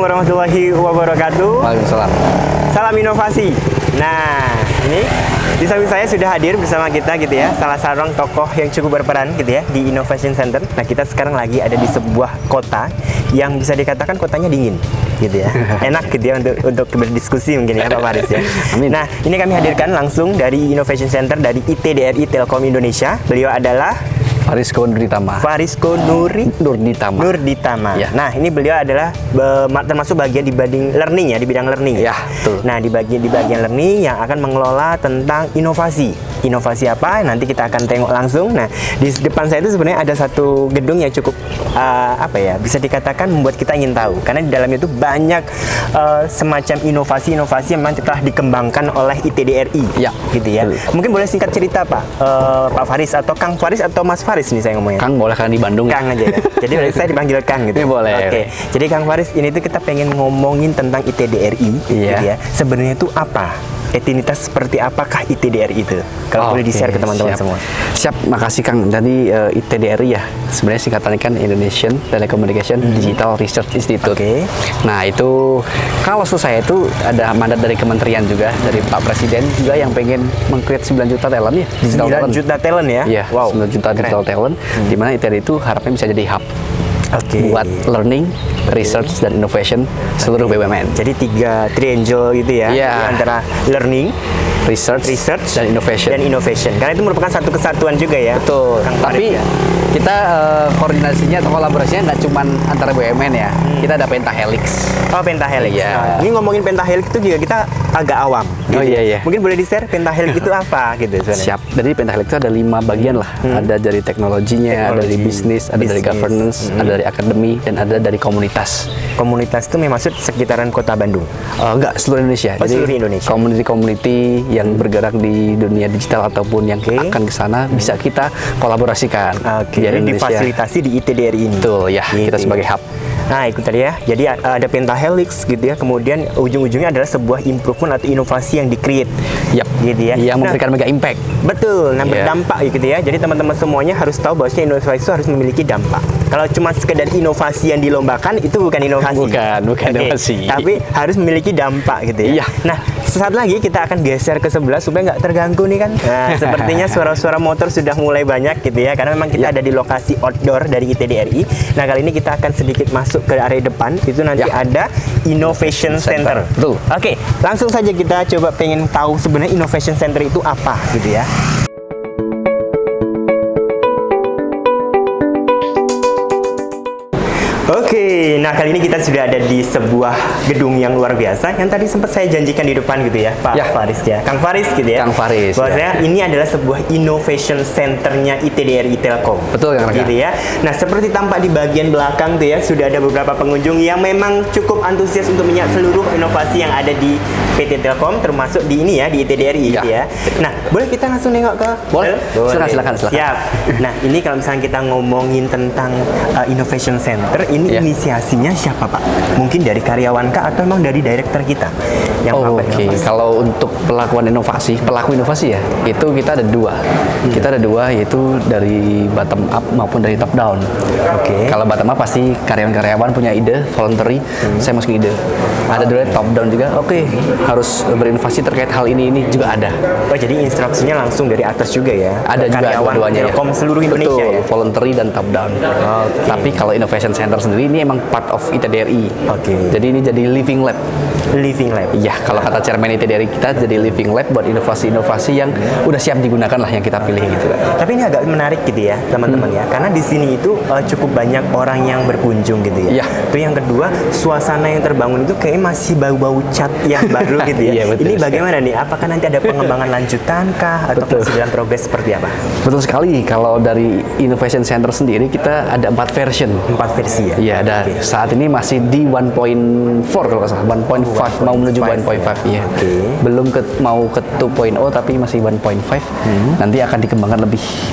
warahmatullahi wabarakatuh. Waalaikumsalam. Salam inovasi. Nah, ini di samping saya sudah hadir bersama kita gitu ya, salah seorang tokoh yang cukup berperan gitu ya di Innovation Center. Nah, kita sekarang lagi ada di sebuah kota yang bisa dikatakan kotanya dingin gitu ya. Enak gitu ya untuk berdiskusi mungkin ya Pak Faris ya. Amin. Nah, ini kami hadirkan langsung dari Innovation Center dari ITDRI Telkom Indonesia. Beliau adalah Farisko Nurditama. Farisko Nurditama. Nurditama. Ya. Nah, ini beliau adalah termasuk bagian di bidang learning ya, di bidang learning. Ya, betul. Nah, di bagian learning yang akan mengelola tentang inovasi. Inovasi apa? Nanti kita akan tengok langsung. Nah, di depan saya itu sebenarnya ada satu gedung yang cukup apa ya? Bisa dikatakan membuat kita ingin tahu. Karena di dalamnya itu banyak semacam inovasi-inovasi yang memang telah dikembangkan oleh ITDRI. Ya. Gitu ya. Betul. Mungkin boleh singkat cerita Pak, Pak Faris atau Kang Faris atau Mas Faris nih saya ngomongnya. Kang boleh kan di Bandung. Kang aja ya. Jadi saya dipanggil Kang gitu. Ini boleh. Oke. Jadi Kang Faris, ini tuh kita pengen ngomongin tentang ITDRI gitu ya. Sebenarnya itu apa? Etinitas seperti apakah ITDRI itu? Kalau boleh di-share ke teman-teman semua. Siap, makasih Kang. Jadi ITDRI ya, sebenarnya singkatannya kan Indonesian Telecommunication Digital Research Institute. Oke. Nah, itu kalau selesai itu ada mandat dari kementerian juga, dari Pak Presiden juga yang pengen meng-create 9 juta talent ya. 9 juta talent ya? Iya, Wow. 9 juta digital talent, di mana ITDRI itu harapnya bisa jadi hub buat learning, research, dan innovation seluruh BUMN. Jadi 3 triangle gitu ya, Iya. antara learning, Research, dan innovation. Karena itu merupakan satu kesatuan juga ya. Betul. Kang Tapi Faris, ya? kita koordinasinya atau kolaborasinya nggak cuma antara BUMN ya. Kita ada Pentahelix. Oh, Pentahelix. Iya. Nah, ini ngomongin Pentahelix itu juga kita agak awam. Oh, iya. Mungkin boleh di-share Pentahelix itu apa gitu sebenarnya? Siap. Jadi Pentahelix itu ada 5 bagian lah. Ada dari teknologinya, ada dari bisnis, ada dari governance, ada dari akademi, dan ada dari komunitas. Komunitas itu maksud sekitaran kota Bandung. Enggak, seluruh Indonesia. Oh, Jadi seluruh Indonesia. community yang bergerak di dunia digital ataupun yang akan ke sana bisa kita kolaborasikan. Oke, Biar jadi Indonesia. difasilitasi di ITDRI ini. Betul ya, Gitu kita sebagai ya. hub. Nah, itu tadi ya. Jadi ada Pentahelix gitu ya. Kemudian ujung-ujungnya adalah sebuah improvement atau inovasi yang di-create. Yap. Gitu ya. Yang memberikan mega impact. Betul. Nah, Iya. berdampak gitu ya. Jadi teman-teman semuanya harus tahu bahwa inovasi itu harus memiliki dampak. Kalau cuma sekedar inovasi yang dilombakan itu bukan inovasi. Bukan Oke. inovasi. Tapi harus memiliki dampak gitu ya. Iya. Nah, sesaat lagi kita akan geser ke sebelah supaya nggak terganggu nih kan. Nah, sepertinya suara-suara motor sudah mulai banyak gitu ya. Karena memang kita ada di lokasi outdoor dari ITDRI. Nah, kali ini kita akan sedikit masuk ke area depan. Itu nanti ada Innovation Center. Betul. Oke, langsung saja kita coba pengen tahu sebenarnya Innovation Center itu apa gitu ya. Oke, nah kali ini kita sudah ada di sebuah gedung yang luar biasa yang tadi sempat saya janjikan di depan gitu ya, Pak Faris ya, Kang Faris gitu ya. Kang Faris. Bahwasanya ini adalah sebuah innovation centernya ITDRI Telkom. Betul, Kang Raka. Gitu ya. Nah, seperti tampak di bagian belakang tuh ya, sudah ada beberapa pengunjung yang memang cukup antusias untuk melihat seluruh inovasi yang ada di PT Telkom, termasuk di ini ya, di ITDRI gitu ya. Nah, boleh kita langsung nengok ke? Boleh. Silakan. Siap. Nah, ini kalau misalnya kita ngomongin tentang innovation center, ini inisiasinya siapa Pak? Mungkin dari karyawan kah atau memang dari director kita yang Oke, kalau untuk pelaku inovasi ya, itu kita ada 2. Kita ada 2, yaitu dari bottom up maupun dari top down. Oke. Kalau bottom up pasti karyawan punya ide, voluntary, saya masukin ide. Ada dari top down juga, harus berinovasi terkait hal ini juga ada. Oh, jadi instruksinya langsung dari atas juga ya? Ada juga karyawan dua-duanya Telkom seluruh Indonesia. Betul, Ya? voluntary dan top down. Tapi kalau Innovation Center sendiri ini emang part of ITDRI. Jadi ini jadi living lab. Living lab. Iya, kalau kata chairman ITDRI kita jadi living lab buat inovasi-inovasi yang udah siap digunakan lah yang kita pilih gitu. Tapi ini agak menarik gitu ya teman-teman ya, karena di sini itu cukup banyak orang yang berkunjung gitu ya. Iya. Itu yang kedua, suasana yang terbangun itu kayaknya masih bau-bau cat yang baru gitu ya. Iya, betul Ini sekali. bagaimana nih? Apakah nanti ada pengembangan lanjutan kah atau masih dalam progres seperti apa? Betul sekali. Kalau dari Innovation Center sendiri kita ada 4 version. 4 versi ya? Iya, ada. Saat ini masih di 1.4 kalau nggak salah, 1.4 1.5 mau menuju 1.5 ya. Belum mau ke 2.0 tapi masih 1.5. Nanti akan dikembangkan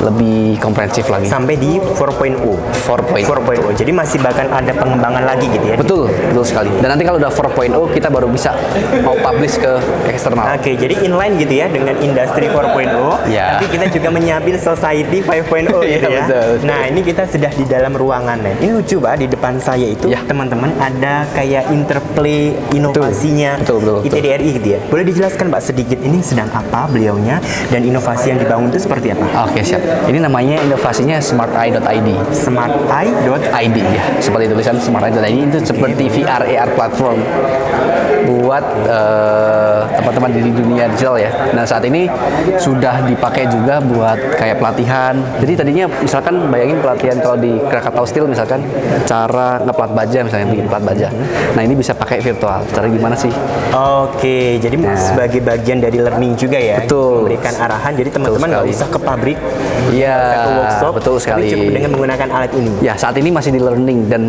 lebih komprehensif lagi. Sampai di 4.0. 4.0. Jadi masih bahkan ada pengembangan lagi gitu ya. Betul sekali. Dan nanti kalau udah 4.0 kita baru bisa mau publish ke eksternal. Oke, jadi inline gitu ya dengan industri 4.0. Ya. Tapi kita juga menyiapin society 5.0 gitu ya. Betul. Nah, ini kita sudah di dalam ruangan nih. Ini lucu Pak, di depan saya itu teman-teman ada kayak interplay inovasinya Betul. ITDRI gitu ya. Boleh dijelaskan Pak sedikit ini sedang apa beliaunya dan inovasi yang dibangun itu seperti apa? Oke, siap. Ini namanya inovasinya smarteye.id. Smarteye.id ya, seperti tulisan smarteye.id itu seperti VR AR platform buat teman-teman di dunia digital ya. Nah, saat ini sudah dipakai juga buat kayak pelatihan. Jadi tadinya misalkan bayangin pelatihan kalau di Krakatau Steel misalkan cara ngeplat baja misalnya bikin plat baja. Nah, ini bisa pakai virtual. Cara gimana sih? Oke, jadi sebagai bagian dari learning juga ya. Betul. Memberikan arahan jadi teman-teman nggak usah ke pabrik. Iya, ke workshop. betul sekali. Tapi cukup dengan menggunakan alat ini. Ya, saat ini masih di learning dan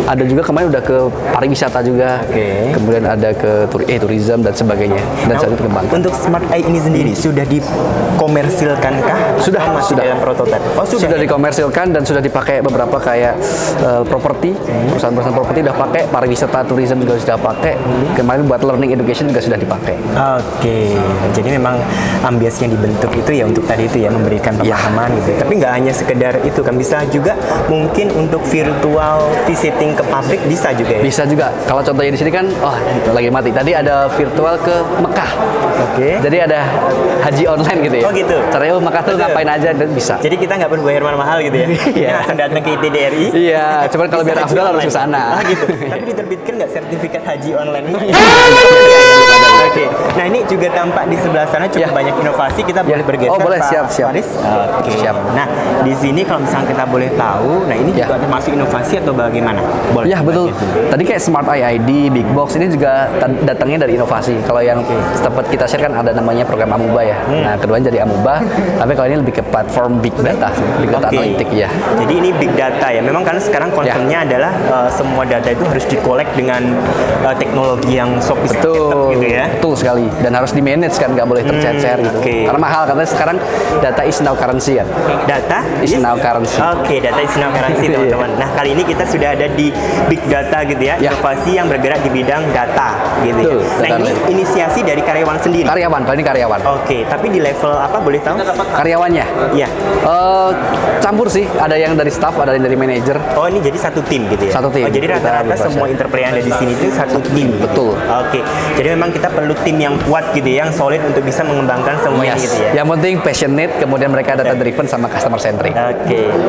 ada juga kemarin udah ke pariwisata juga. Kemudian ada ke tourism dan sebagainya. Dan saat itu kembangkan. Untuk Smart Eye ini sendiri sudah dikomersilkankah? Sudah dalam prototipe. Sudah dikomersilkan dan sudah dipakai beberapa kayak properti, perusahaan-perusahaan properti udah pakai, pariwisata, tourism juga sudah pakai. Kemarin buat learning education juga sudah dipakai. Oke, jadi memang ambience yang dibentuk itu ya untuk tadi itu ya memberikan pemahaman gitu. Tapi nggak hanya sekedar itu kan, bisa juga mungkin untuk virtual visiting ke pabrik bisa juga ya? Bisa juga. Kalau contohnya di sini kan, lagi mati. Tadi ada virtual ke Mekah. Jadi ada haji online gitu ya. Oh gitu. Caranya Mekah tuh ngapain aja dan bisa. Jadi kita nggak perlu bayar mahal-mahal gitu ya? Iya. Langsung datang ke ITDRI. Iya. Cuman kalau biar afdal harus ke sana. Gitu. Tapi diterbitkan nggak sertifikat haji online? Oke. Nah, ini juga tampak di sebelah sana cukup banyak inovasi. Kita boleh bergeser. Oh, boleh. Pak Siap. Faris? Oke. Siap. Nah, di sini kalau misalnya kita boleh tahu, nah ini juga termasuk inovasi atau bagaimana? Boleh. Ya, betul. Tadi kayak Smart Eye ID, Big Box ini juga datangnya dari inovasi. Kalau yang sempat kita share kan ada namanya program Amuba ya. Nah, keduanya jadi Amuba, tapi kalau ini lebih ke platform Big Data, Big Data Analytics ya. Jadi ini Big Data ya. Memang karena sekarang konsepnya adalah semua data itu harus di-collect dengan teknologi yang sophisticated gitu ya. Betul sekali. Dan harus di-manage kan, nggak boleh tercecer gitu. Karena mahal, karena sekarang data is now currency kan. Data is now currency. Data is now currency teman-teman. Nah, kali ini kita sudah ada di Big Data gitu ya. Inovasi yang bergerak di bidang data gitu ya. Nah, ini inisiasi dari karyawan sendiri. Karyawan, kali ini karyawan. Tapi di level apa boleh tahu? Karyawannya? Iya. Campur sih, ada yang dari staff, ada yang dari manajer. Oh, ini jadi satu tim gitu ya? Satu tim. Jadi rata-rata semua interplay yang ada di sini itu satu tim. Betul. Jadi memang kita perlu tim yang kuat gitu ya, yang solid untuk bisa mengembangkan semua ini gitu ya. Yang penting passionate, kemudian mereka data driven sama customer centric.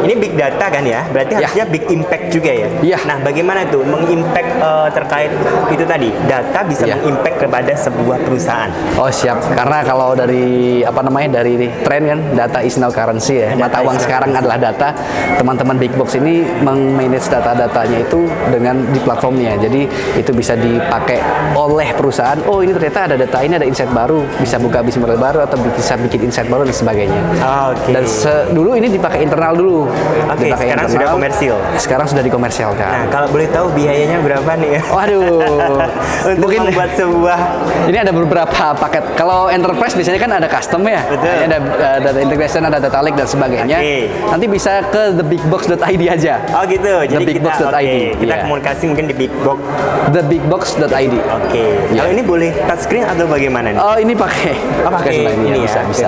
Ini big data kan ya? Berarti harusnya big impact juga ya? Iya. Nah, bagaimana tuh mengimpact terkait itu tadi? Data bisa mengimpact kepada sebuah perusahaan. Oh, siap. Karena kalau dari dari tren kan data is now currency ya. Mata uang sekarang adalah data. Teman-teman Big Box ini meng-manage data-datanya itu dengan di platformnya. Jadi itu bisa dipakai oleh perusahaan. Oh, ini ternyata ada data ini, ada insight baru, bisa buka bisnis model baru atau bisa bikin insight baru dan sebagainya. Dan dulu ini dipakai internal dulu. Sekarang sudah komersil. Sekarang sudah dikomersialkan. Nah, kalau boleh tahu biayanya berapa nih ya? Waduh. Untuk membuat sebuah ini ada beberapa paket. Kalau enterprise biasanya kan ada custom ya. Ada data integration, ada data lake dan sebagainya. Nanti bisa ke thebigbox.id aja. Oh gitu. Jadi thebigbox.id. Kita komunikasi mungkin di Big Box. thebigbox.id. Kalau ini boleh touchscreen atau bagaimana nih? Oh, ini pakai. Ini ya. Bisa.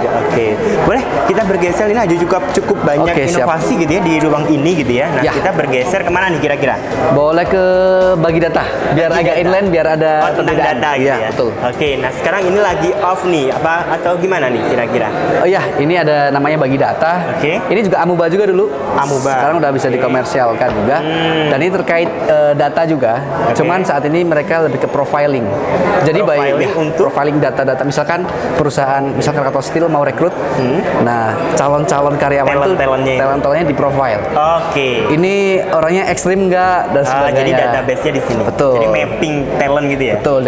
Boleh kita bergeser, ini ada cukup banyak inovasi gitu ya di ruang ini gitu ya. Nah, kita bergeser kemana nih kira-kira? Boleh ke bagi data. Biar agak inline, biar ada tentang data gitu ya. Betul. Nah sekarang ini lagi off nih, atau gimana nih kira-kira? Oh iya, ini ada namanya bagi data. Ini juga Amuba juga dulu. Amuba. Sekarang udah bisa dikomersialkan juga. Dan ini terkait data juga. Cuman saat ini mereka lebih ke profiling. Jadi by profiling untuk profiling data-data, misalkan perusahaan, misalkan Krakatau Steel mau rekrut, nah calon-calon karyawan itu talent-talentnya di profile. Oke. Ini orangnya ekstrim nggak dan sebagainya. Jadi database-nya di sini. Betul. Jadi mapping talent gitu ya. Betul.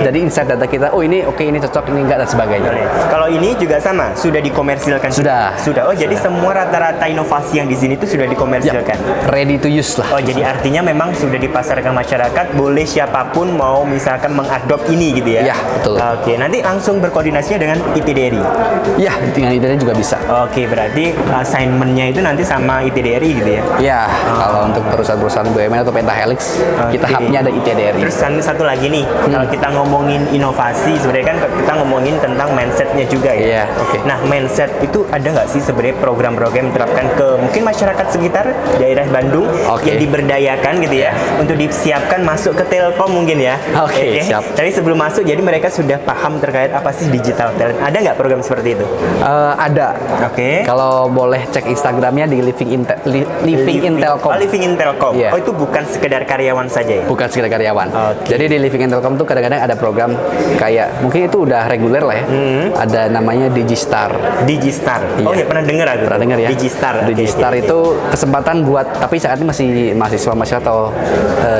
Jadi insight data kita, oh ini oke, ini cocok, ini enggak dan sebagainya. Kalau ini juga sama, sudah dikomersilkan. Sudah. Oh, jadi semua rata-rata inovasi yang di sini itu sudah dikomersilkan. Ready to use lah. Oh, jadi artinya memang sudah dipasarkan masyarakat, boleh siapapun mau misalkan mengadop ini gitu ya. Iya, betul. Oke, nanti langsung berkoordinasinya dengan ITDRI. Iya, dengan ITDRI juga bisa. Oke, berarti assignment-nya itu nanti sama ITDRI gitu ya. Iya, kalau untuk perusahaan-perusahaan BUMN atau Pentahelix, kita hub-nya ada ITDRI. Terus satu lagi nih, kalau kita ngomongin inovasi, sebenarnya kan kita ngomongin tentang mindset-nya juga ya. Iya, oke. Nah, mindset itu ada nggak sih sebenarnya program-program yang diterapkan ke mungkin masyarakat sekitar daerah Bandung yang diberdayakan gitu ya, untuk disiapkan masuk ke Telkom mungkin ya. Oke, siap. Tapi sebelum masuk, jadi mereka sudah paham terkait apa sih digital talent. Ada nggak program seperti itu? Ada. Oke. Kalau boleh cek Instagramnya di Living in Telkom. Living in Telkom. Iya. Oh, itu bukan sekedar karyawan saja ya? Bukan sekedar karyawan. Oke. Jadi di Living in Telkom tuh kadang-kadang ada program kayak, mungkin itu udah reguler lah ya. Ada namanya Digistar. Digistar. Oh ya, pernah dengar aku. Pernah dengar ya? Digistar. Digistar Oke. itu kesempatan buat, tapi saat ini masih mahasiswa atau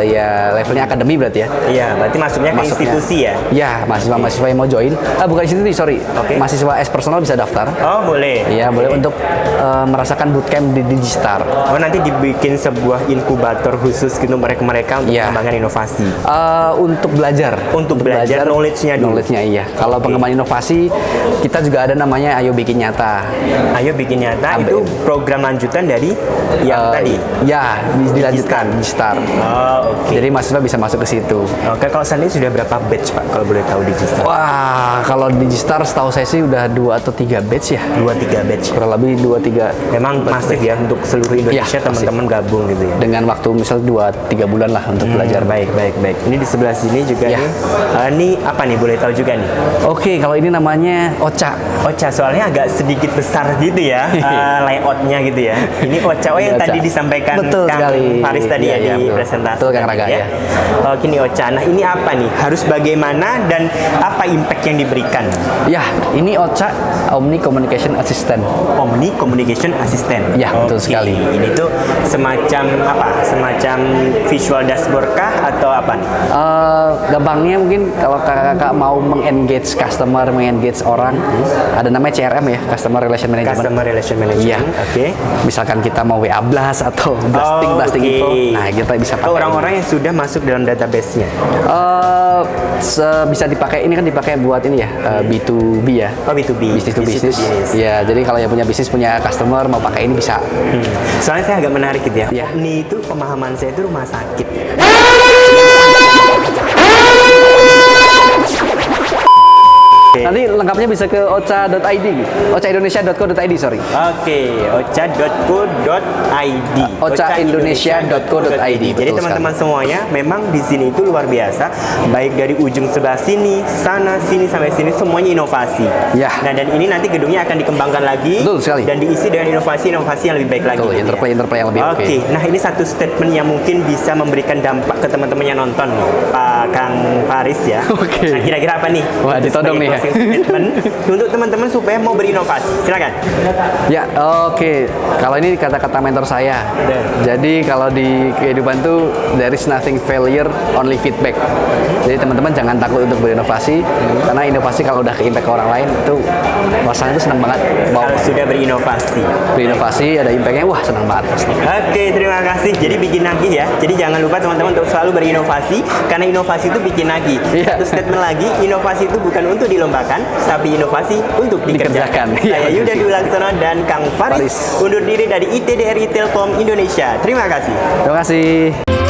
ya levelnya akademi berarti ya. Iya, berarti masuknya ke institusi ya? Ya, mahasiswa-mahasiswa yang mau join. Bukan institusi, sorry. Mahasiswa S personal bisa daftar. Oh, boleh. Iya, boleh untuk merasakan bootcamp di Digistar. Oh, nanti dibikin sebuah inkubator khusus gitu mereka untuk mengembangkan inovasi. Untuk belajar. Untuk belajar knowledge-nya dulu. Knowledge-nya iya. Kalau pengembangan inovasi, kita juga ada namanya Ayo Bikin Nyata. Ayo Bikin Nyata itu program lanjutan dari yang tadi? Ya, dilanjutkan Digistar. Oh, oke. Jadi mahasiswa bisa masuk ke situ. Oke, kalau saat ini sudah berapa batch Pak, kalau boleh tahu Digistar? Wah, kalau Digistar setahu saya sih udah 2 atau 3 batch ya. 2-3 batch. Kurang lebih 2-3. Memang masif ya untuk seluruh Indonesia, teman-teman gabung gitu ya. Dengan waktu misal 2-3 bulan lah untuk belajar. Baik. Ini di sebelah sini juga nih. Ini apa nih, boleh tahu juga nih? Oke, kalau ini namanya Ocha. Ocha, soalnya agak sedikit besar gitu ya layoutnya gitu ya. Ini Ocha, yang Ocha. tadi disampaikan Betul Kang sekali. Faris tadi Iya, di betul. presentasi. Betul, Kang Raga, ya. Oke, ini Ocha. Nah, ini apa nih? Harus bagaimana dan apa impact yang diberikan? Ya, ini Ocha Omni Communication Assistant. Omni Communication Assistant. Ya, betul sekali. Ini tuh semacam apa? Semacam visual dashboard kah atau apa nih? Gampangnya mungkin kalau kakak mau meng-engage customer, meng-engage orang, ada namanya CRM ya, Customer Relation Management. Customer Relation Management. Iya. Oke. Misalkan kita mau WA blast atau blasting info, nah kita bisa pakai. Orang-orang yang sudah masuk dalam database-nya. Bisa dipakai, ini kan dipakai buat ini ya, B2B ya. Oh, B2B. Business to business. Ya, jadi kalau yang punya bisnis, punya customer mau pakai ini bisa. Soalnya saya agak menarik gitu ya. Iya. Ini itu pemahaman saya itu rumah sakit. Nanti lengkapnya bisa ke ocha.id, ochaindonesia.co.id, sorry. Oke, ocha.co.id. ochaindonesia.co.id. Jadi teman-teman semuanya memang di sini itu luar biasa, baik dari ujung sebelah sini, sana, sini sampai sini semuanya inovasi. Ya. Nah, dan ini nanti gedungnya akan dikembangkan lagi. Betul sekali. Dan diisi dengan inovasi-inovasi yang lebih baik lagi. Betul, interplay yang lebih oke. Oke, nah ini satu statement yang mungkin bisa memberikan dampak ke teman-teman yang nonton nih, Pak Kang Faris ya. Oke. Nah, kira-kira apa nih? Wah, ditodong nih ya. Statement untuk teman-teman supaya mau berinovasi. Silakan. Ya, oke. Kalau ini kata-kata mentor saya. Jadi kalau di kehidupan tuh there is nothing failure, only feedback. Jadi teman-teman jangan takut untuk berinovasi, karena inovasi kalau udah ke impact ke orang lain itu rasanya itu senang banget. Kalau sudah berinovasi. Berinovasi ada impactnya, wah senang banget pasti. Oke, terima kasih. Jadi bikin nagih ya. Jadi jangan lupa teman-teman untuk selalu berinovasi, karena inovasi itu bikin nagih. Iya. Satu statement lagi, inovasi itu bukan untuk dilombakan, tapi inovasi untuk dikerjakan. Iya, Saya Yuda Dwi Laksono dan Kang Faris undur diri dari ITDRI Telkom Indonesia. Terima kasih. Terima kasih.